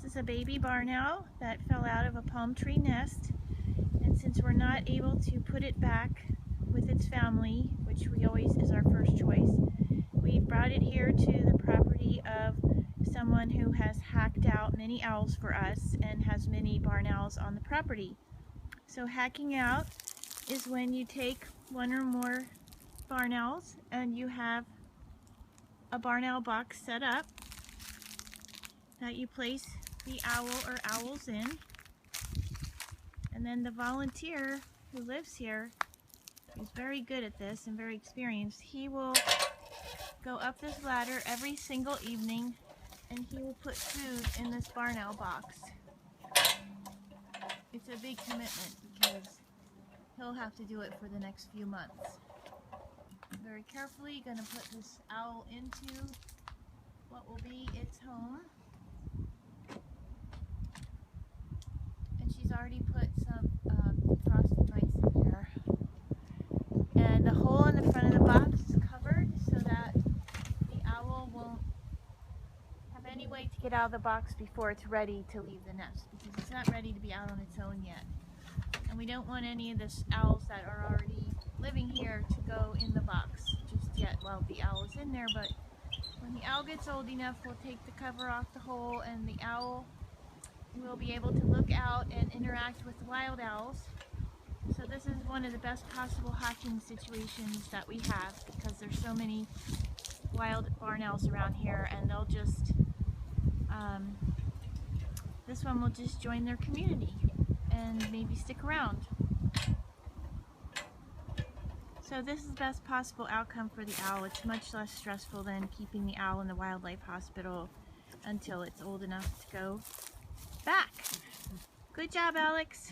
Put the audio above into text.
This is a baby barn owl that fell out of a palm tree nest, and since we're not able to put it back with its family, which we always is our first choice, we brought it here to the property of someone who has hacked out many owls for us and has many barn owls on the property. So hacking out is when you take one or more barn owls and you have a barn owl box set up that you place the owl or owls in, and then the volunteer who lives here is very good at this and very experienced. He will go up this ladder every single evening and he will put food in this barn owl box. It's a big commitment because he'll have to do it for the next few months. Very carefully going to put this owl into what will be its home. And she's already put some frosted mice in there. And the hole in the front of the box is covered so that the owl won't have any way to get out of the box before it's ready to leave the nest, because it's not ready to be out on its own yet. And we don't want any of the owls that are already living here to go in the box just yet while the owl is in there. But when the owl gets old enough, we'll take the cover off the hole and the owl will be able to look out and interact with the wild owls. So this is one of the best possible hacking situations that we have, because there's so many wild barn owls around here, and they'll just, this one will just join their community and maybe stick around. So this is the best possible outcome for the owl. It's much less stressful than keeping the owl in the wildlife hospital until it's old enough to go back. Good job, Alex.